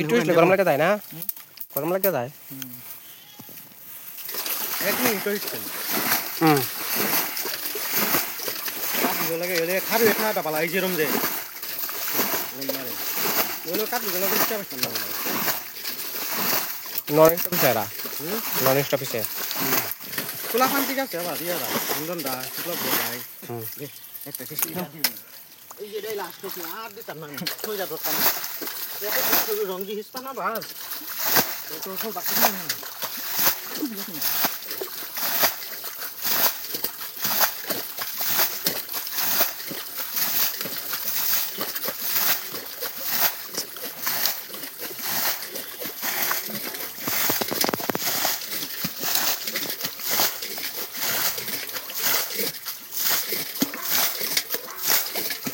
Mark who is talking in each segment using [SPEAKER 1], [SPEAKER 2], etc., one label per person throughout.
[SPEAKER 1] একটু গরম লাগে যায় না গরম লাগে যায়
[SPEAKER 2] এক মিনিট হইছে কাটি লাগে এলে খাবে খাটা পালা এই যেরম যে ওলো কাটি গেল চেষ্টা করছ না
[SPEAKER 1] নন স্টপ সেরা নন স্টপ সে
[SPEAKER 2] তোলা ফান ঠিক আছে বাবা দিয়া বন্ধন দা তোলা বড়াই একটা কিছু এই যে এই লাস্ট কি আর দিতাম না হয়ে যাব কাম এত রং দি হিসপা না বাস তো তো বাকি না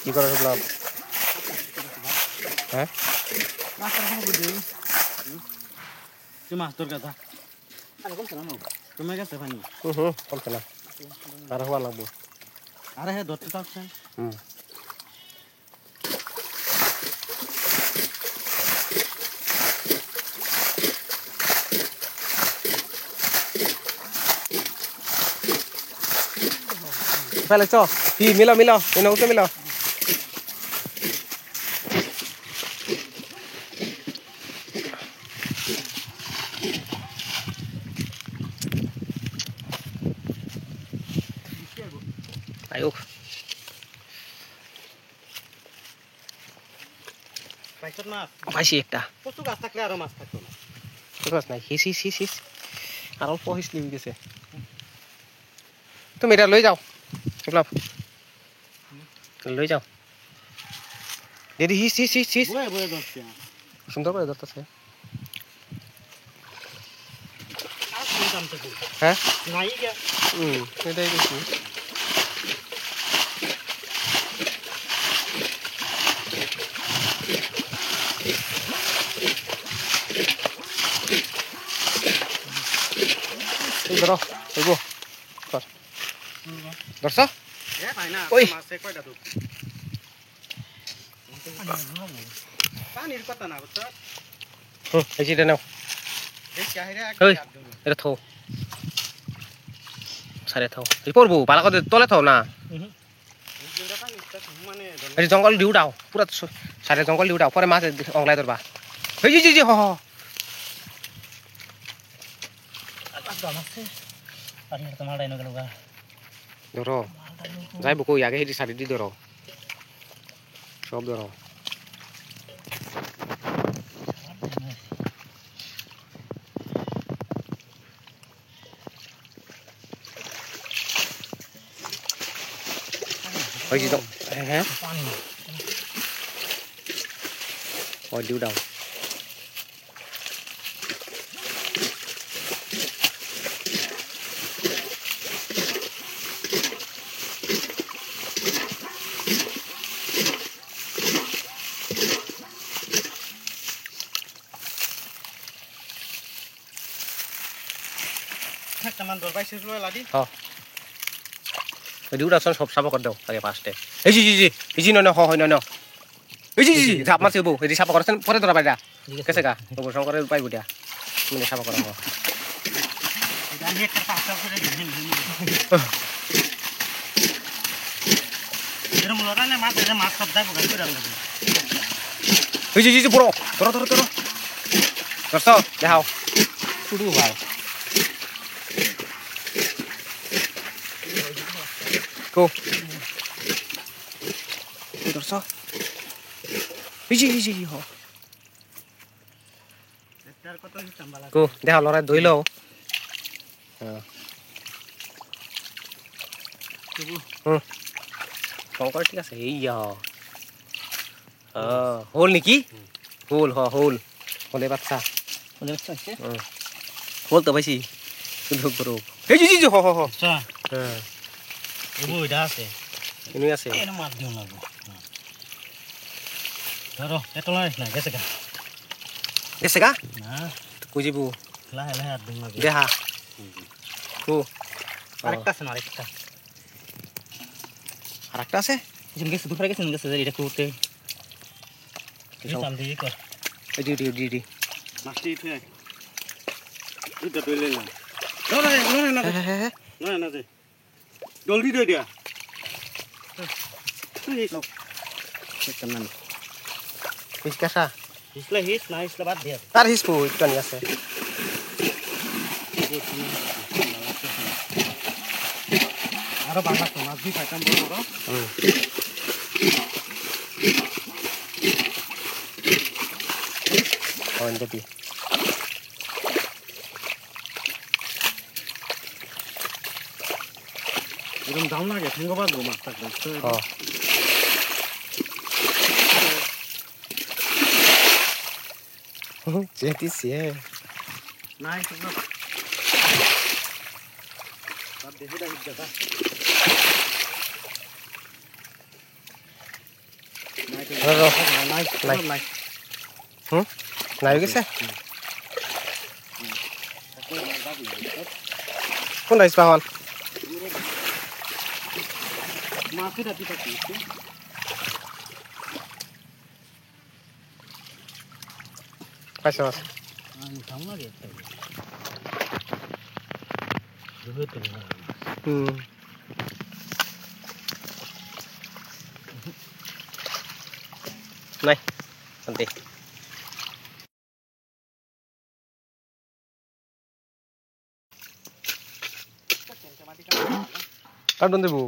[SPEAKER 1] কি করে শুনলাম হ্যাঁ
[SPEAKER 2] মাছ রাখবো বুঝি তুই মাছ তোর কথা আরে কমছে না তুমি গেছে পানি
[SPEAKER 1] কমছে না আর হওয়া লাগবো
[SPEAKER 2] আরে হ্যাঁ ধরতে থাকছে
[SPEAKER 1] पहले चो ही मिला मिला इन्हें उसे मिला आयो
[SPEAKER 2] পাইছত মাছ
[SPEAKER 1] পাইছি একটা
[SPEAKER 2] কত গাছ থাকলে আর মাছ থাকতো না
[SPEAKER 1] তো গাছ নাই হিস হিস হিস হিস আর অল্প হিস লিবি গেছে তুমি এটা লই যাও বিপ্লব লই যাও দিদি হিস হিস হিস হিস
[SPEAKER 2] বয়ে বয়ে ধরছে
[SPEAKER 1] সুন্দর করে ধরতেছে
[SPEAKER 2] আর কোন দাম তো
[SPEAKER 1] হ্যাঁ
[SPEAKER 2] নাই গে
[SPEAKER 1] এটাই দেখি ধরো এগো কর ধরছ
[SPEAKER 2] এ ভাই না
[SPEAKER 1] ওই
[SPEAKER 2] মাছে কয়টা তো পানির কথা না বুঝছ
[SPEAKER 1] এই যেটা নাও
[SPEAKER 2] এই চাহিদা
[SPEAKER 1] ওই এটা থাও সারে থাও এই পড়বো ভালো করে তলে থাও না এই জঙ্গল দি উঠাও পুরা সারে জঙ্গল দি উঠাও পরে মাছ অংলাই ধরবা এই জি জি জি হ হ ধরো যাইব কই আগে হেঁটে সারি দি ধরো সব ধরো ওই যে হ্যাঁ ওই দি উঠাও
[SPEAKER 2] মান দর পাইছিস লয় লাদি
[SPEAKER 1] হ্যাঁ ওই দি উঠাও সব সাফা করে দাও আগে ফার্স্টে এই জি জি জি এই জি নয় হয় নয় এই জি জি ঝাপ মারছে বউ এই সাফা করেছেন পরে ধরা পাইরা কেসে গা তবু শঙ্করের পাইব দিয়া মানে সাফা করা হয়
[SPEAKER 2] আমি একটা পাঁচটা করে দিন এরম লড়ালে মাছ সব দাইব গাছ করে লাগবে
[SPEAKER 1] এই জি জি জি বড় ধরো ধরো ধরো ধরছ দেখাও শুধু ভাই কো ধরছ এই জি জি হ
[SPEAKER 2] এটার কত হিসাব বালা
[SPEAKER 1] কো দেখা লড়াই ধইলো হ্যাঁ শঙ্কর ঠিক আছে এই হোল নাকি হোল হোল হোলে বাচ্চা
[SPEAKER 2] আছে
[SPEAKER 1] হোল তো পাইছি শুধু করো এই জি জি জি হ
[SPEAKER 2] আচ্ছা
[SPEAKER 1] হ্যাঁ
[SPEAKER 2] ওইটা আছে
[SPEAKER 1] এমনি আছে
[SPEAKER 2] এর মাছ দিও লাগবে ধরো এতলা না গেছে
[SPEAKER 1] গা
[SPEAKER 2] না
[SPEAKER 1] কুজিবু
[SPEAKER 2] লাহে লাহে আর দিন লাগে
[SPEAKER 1] দেখা কো
[SPEAKER 2] আরেকটা আছে না
[SPEAKER 1] আরেকটা আছে
[SPEAKER 2] গেছে দুপুরে গেছে এটা করতে চাল দিয়ে কর
[SPEAKER 1] দি
[SPEAKER 2] মাছটি থৈ দুটা তৈলে না না দে জলদি দে দিয়া তুই লো কেমন না
[SPEAKER 1] হিস কাছা
[SPEAKER 2] হিসলে হিস না হিসলে বাদ দে
[SPEAKER 1] তার হিস কো ইকানি আছে
[SPEAKER 2] আরো বাংলা তো মাছ দি খাইতাম বড়
[SPEAKER 1] on jadi
[SPEAKER 2] এরকম দাম লাগে ঠেঙ্গবাদ গো মাছ থাকলে
[SPEAKER 1] jadi sih
[SPEAKER 2] নাই তো না বাদ দেখে দা হিজা নাই
[SPEAKER 1] নাই গৈছে কোন আহিছ পাহন
[SPEAKER 2] মাছে রাতি থাকি
[SPEAKER 1] পাইছ মাছ
[SPEAKER 2] দাম লাগে একটা
[SPEAKER 1] নাই nanti kan nanti bu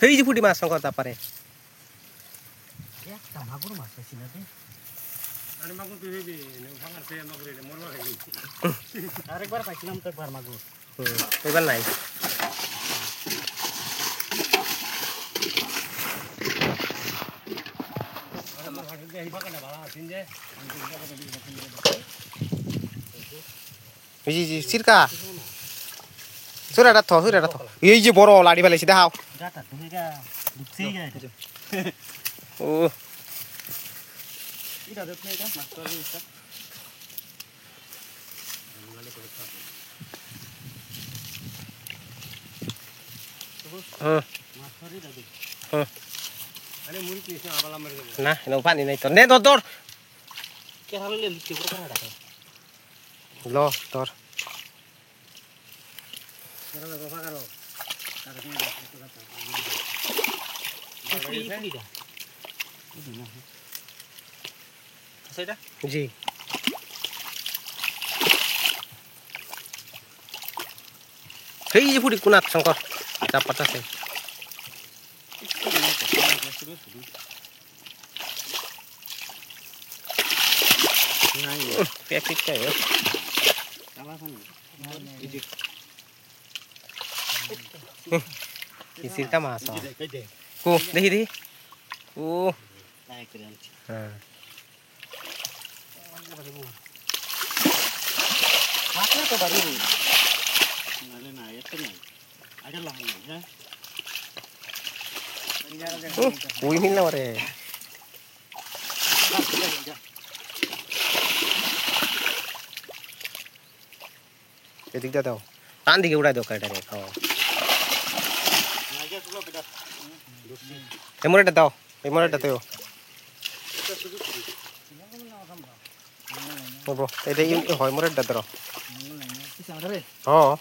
[SPEAKER 1] Hei ji pudi mas sangkot apa re?
[SPEAKER 2] Ya, magur mas sini deh.
[SPEAKER 3] Ada magur tuh hebi, nih pangan saya magur ini, mau apa lagi?
[SPEAKER 2] Arek bar pakai nam tek bar magur.
[SPEAKER 1] Iban naik.
[SPEAKER 3] Ada magur dia hebat kan ada sini je.
[SPEAKER 1] Ji sirka. Sudah ada toh. Iya ji boro lari balik sih dah.
[SPEAKER 2] Gata tuh ga dutsi ga.
[SPEAKER 1] Oh.
[SPEAKER 2] Ida dutsi ga master bisa. Master ida deh.
[SPEAKER 3] Ada murid ni siapa abalam mereka?
[SPEAKER 1] Nah, ini upah ini tor. Nih tor.
[SPEAKER 2] Kira lu lihat di berapa ada?
[SPEAKER 1] Lo tor.
[SPEAKER 2] Kira berapa karo? Ada ni itu kata. Ini dah. Ini nah. Saya dah.
[SPEAKER 1] Ji. Hei ji pudi kunat sangkot. Dapat aja. Pekik kayak. Isi kita masuk. Ku, deh.
[SPEAKER 2] Naik keren. Apa tuh baru? Nggak naik tuh nih. Ada lah ya.
[SPEAKER 1] Ini lahore. Jadi kita tahu. Tadi kita udah dokter dari kau. Emor ada tahu. Oh bro, ini hoi emor ada tahu. Oh.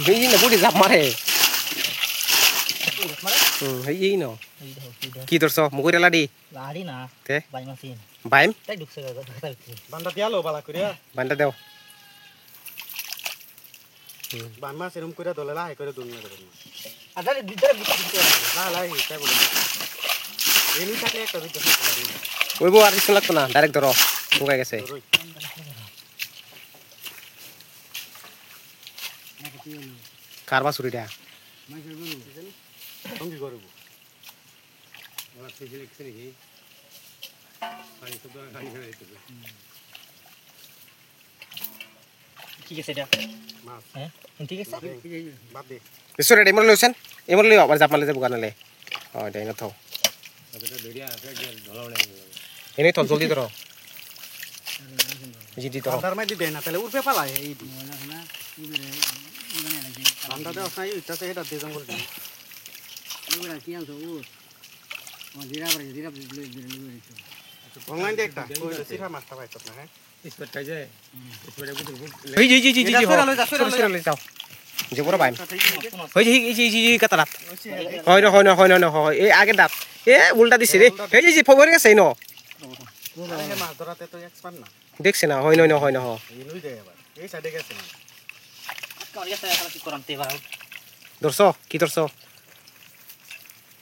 [SPEAKER 1] Ini nak budi zap mare. Ini no. Kita terus mau kira lagi.
[SPEAKER 2] Lari na.
[SPEAKER 1] Oke.
[SPEAKER 2] Banyak mesin.
[SPEAKER 1] Baim.
[SPEAKER 2] Tadi duk segala kata itu.
[SPEAKER 3] Banda dia lo bala kuria.
[SPEAKER 1] Banda deo.
[SPEAKER 2] বান মাছ এরকম করে দলে লাই করে দুন না করে
[SPEAKER 4] আদার দিদার বিক্রি
[SPEAKER 2] না লাই তাই বলে এনি থাকলে একটা দুটো
[SPEAKER 1] ওইবো আর কিছু লাগতো না ডাইরেক্ট ধরো শুকাই গেছে কারবা চুরিটা
[SPEAKER 2] সঙ্গী করব
[SPEAKER 3] আমার সেই সিলেকশন কি পানি তো পানি ফেলে দিতে
[SPEAKER 4] ঠিক আছে এটা
[SPEAKER 2] মাছ
[SPEAKER 4] হ্যাঁ ঠিক আছে
[SPEAKER 2] বাদ দে
[SPEAKER 1] ঈশ্বর এমন লইছেন এমন লই আবার জাপ মারলে যাব গানালে এটাই না থাও
[SPEAKER 3] এটা দড়িয়া আছে যে ধলাও নাই
[SPEAKER 1] এনেই তো জলদি ধরো জি দি ধরো
[SPEAKER 2] আন্দার মাই দিবে না তাহলে উঠবে পালা এই ঠান্ডা দেওয়া নাই ইটাতে এটা দে জঙ্গল দি অনলাইন দে একটা ওই সিরা মাছটা পাইছ না হ্যাঁ
[SPEAKER 3] স্পট খাই যায় স্পটে গুড
[SPEAKER 1] এই জি জি জি জি সরে যাও যে বড় বাইম হই জি জি জি জি কাটা রাত হয় না হয় এই আগে দাঁত এ উল্টা দিছে রে এই জি জি ফবরে গেছে ন
[SPEAKER 2] আরে মাছ ধরাতে তো এক্সপার্ট না
[SPEAKER 1] দেখছ না হয় না
[SPEAKER 2] এই লই দে এবার এই সাইডে গেছে না
[SPEAKER 4] কারিয়া সারা কি করামতে এবার
[SPEAKER 1] ধরছ কি ধরছ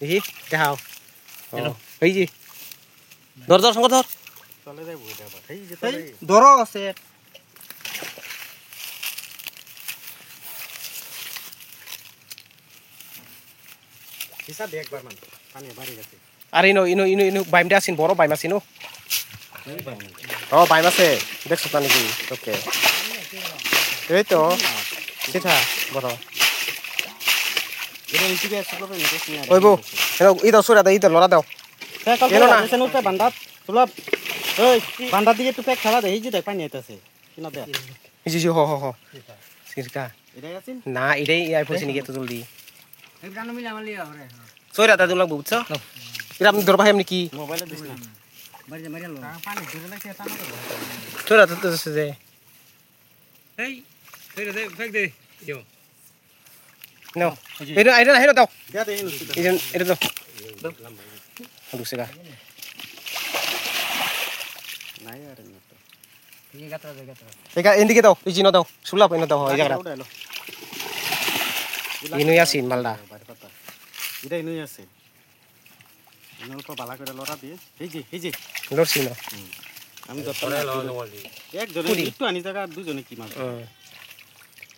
[SPEAKER 1] দেখি দেখাও এই জি ধর ধর সঙ্গ ধর
[SPEAKER 2] চলে যাই বই এবার এই যে তাই
[SPEAKER 4] ধরো আছে
[SPEAKER 2] হিসাব দে একবার মান পানি বাড়ি গেছে
[SPEAKER 1] আর ইনো বাইমটা আছেন বড় বাইম আছেন ও বাইম আছে দেখছ তা নাকি ওকে এই তো সেটা বড়
[SPEAKER 2] এটা নিচে গেছে লোকে নিচে নিয়ে
[SPEAKER 1] ওইবো এই দাও সরা দাও এই দাও লড়া দাও
[SPEAKER 2] কেন না এসে উঠে বান্দাত তুলাপ ওই বান্দাত দিয়ে একটু প্যাক খেলা দে এই যে দেখ পানি আইতাছে কিনা দে
[SPEAKER 1] জি জি হ সিরকা
[SPEAKER 2] এটাই আছেন
[SPEAKER 1] না এটাই আই পয়সা নিয়ে এত জলদি
[SPEAKER 4] এই গান মিলা মালি আরে
[SPEAKER 1] সরা দাও লাগবো বুঝছো এটা আপনি ধরবা এমনি কি
[SPEAKER 2] মোবাইলে দিছ না
[SPEAKER 4] মারি মারি লো
[SPEAKER 2] পানি ধরে লাগছে তা না
[SPEAKER 1] সরা তো তো যে
[SPEAKER 3] এই ফেলে দে ফেক দে ইয়ো
[SPEAKER 1] নাও এটা না হেরো দাও
[SPEAKER 2] দে দে
[SPEAKER 1] এটা দাও দুসরা
[SPEAKER 2] নাই আরে না তো
[SPEAKER 4] এই গাতরা গাতরা
[SPEAKER 1] একা এদিকে দাও এই জিনো দাও সুলাপ এনে দাও এই জায়গা
[SPEAKER 2] উড়াইলো
[SPEAKER 1] ইনুই আছেন মালদা
[SPEAKER 2] বাড়ি পাতা এটাই নই আছে অল্প বালা করে লড়া দিয়ে এই যে
[SPEAKER 1] লড়ছি না
[SPEAKER 2] আমি ধরতাম
[SPEAKER 3] পড়ে
[SPEAKER 2] না।
[SPEAKER 3] লো জঙ্গল দি
[SPEAKER 2] একজনে একটু আনি জায়গা দুজনে কি মাছ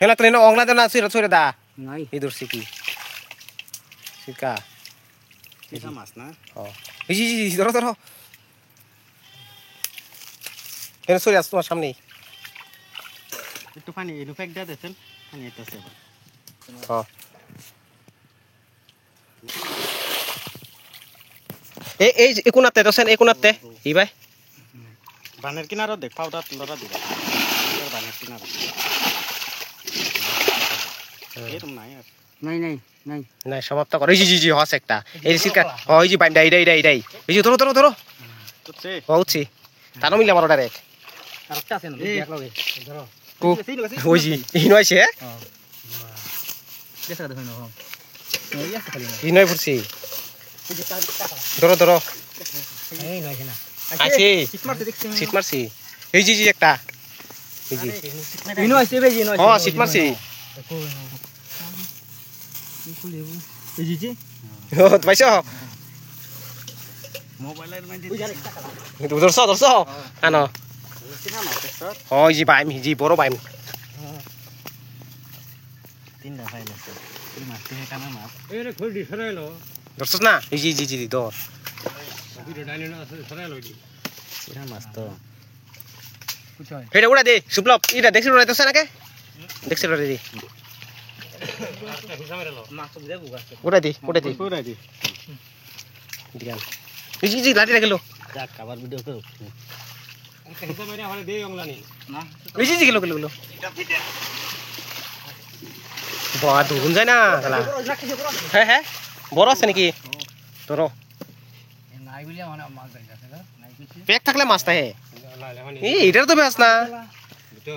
[SPEAKER 1] হেলা তো এনে অংলা দেনা সরা সরা দা
[SPEAKER 4] নাই
[SPEAKER 1] এই ধরছি কি সিরকা
[SPEAKER 2] এটা মাছ না
[SPEAKER 1] এই জি জি ধরো ধরো এনে সরে আসতো সামনেই
[SPEAKER 2] একটু পানি এনু প্যাক দিয়ে দেন পানি আইতাছে আবার
[SPEAKER 1] এই একুনাতে দছেন একুনাতে ই ভাই
[SPEAKER 2] বানের কিনারও দেখ পাউডার লড়া দিবা বানের কিনারও এরকম নাই আর
[SPEAKER 4] নাই নাই নাই
[SPEAKER 1] নাই সমাপ্ত কর এই জি জি হস একটা এই সিরকা ওই জি বাইম ডাই এই যে ধরো ধরো ধরো
[SPEAKER 2] করছে
[SPEAKER 1] হচ্ছে তানো মিলে আমার ডাইরেক্ট
[SPEAKER 4] আর একটা আছে না এক লগে ধরো
[SPEAKER 1] ওই জি ই নয়ছে
[SPEAKER 4] দেখা দেখো না এই আছে খালি
[SPEAKER 1] ই নয় পড়ছি ধরো ধরো
[SPEAKER 4] এই নয় না
[SPEAKER 1] আছে
[SPEAKER 4] সিট মারতে দেখছি
[SPEAKER 1] সিট মারছি এই জি একটা এই জি
[SPEAKER 4] ইনো আছে বেজি ইনো
[SPEAKER 1] হ্যাঁ সিট মারছি
[SPEAKER 4] এই জি
[SPEAKER 1] পাইছ
[SPEAKER 2] মোবাইলের মধ্যে
[SPEAKER 1] ধরছ আনো
[SPEAKER 2] কিনা মাছ স্যার
[SPEAKER 1] হয় জি বাইম জি বড় বাইম
[SPEAKER 2] তিনটা ফাইল আছে এই মাছ থেকে কানা মাছ
[SPEAKER 3] এই রে খোল দি সরাইলো
[SPEAKER 1] ধরছ না এই জি ধর
[SPEAKER 3] দুটো ডাইনে না সরাইলো দি
[SPEAKER 2] এটা মাছ তো
[SPEAKER 1] এটা উড়া দে সুপ্লব এটা দেখছিস উড়াইতেছ নাকি দেখছিস উড়াই দি
[SPEAKER 3] হিসাবে লো
[SPEAKER 4] মাছ তো দেবো গাছ
[SPEAKER 1] উড়াই দি
[SPEAKER 2] কইরা দি
[SPEAKER 1] দিগান এই জি লাঠি রাখিলো
[SPEAKER 2] যাক আবার ভিডিও করো
[SPEAKER 3] হিসাবে রে হলে দে অংলানি
[SPEAKER 4] না
[SPEAKER 1] এই জি কিলো বাহ দুগুন যায় না শালা হ্যাঁ বড় আছে নাকি ধরো
[SPEAKER 4] নাই বলি মানে মাছ ধরে গেছে নাই কিছু
[SPEAKER 1] পেক থাকলে মাছ তাহে
[SPEAKER 3] লাইলে মানে
[SPEAKER 1] এই এটার তো বেশ না
[SPEAKER 3] তো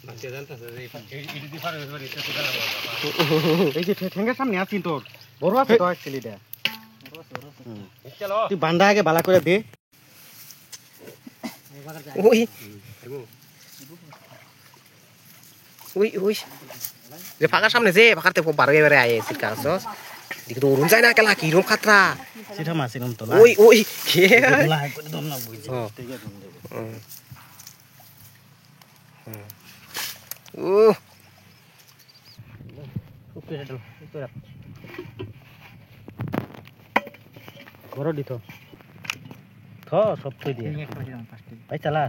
[SPEAKER 3] মাঝে জানতাছে এই ইডি দি ফারে ধরে এটা সুদা
[SPEAKER 2] এই যে ঠেঙ্গের সামনে আছিস তোর বড় আছে তো অ্যাকচুয়ালি এটা
[SPEAKER 3] চলো
[SPEAKER 2] তুই বান্দা আগে বালা করে দে
[SPEAKER 1] ওই
[SPEAKER 3] এগো
[SPEAKER 1] ওই ওই যে ফাঁকার সামনে যে ফাঁকাতে বারো এবারে আয়ে সিটকা আসছস দিকে তো অরুণ যায় না কেলা কিরম খাতরা
[SPEAKER 2] সেটা মাছ এরকম তোলা
[SPEAKER 1] ওই ওই কে
[SPEAKER 2] তোলা হাই করে দম না বুঝছি
[SPEAKER 1] হ্যাঁ।
[SPEAKER 2] ঠিক আছে দম দেবো
[SPEAKER 1] ও
[SPEAKER 2] উপরে হেডল উপরে রাখ বড় দিত থ সব থই দিয়ে
[SPEAKER 4] একটা দিলাম ফার্স্টে
[SPEAKER 2] ভাই চালা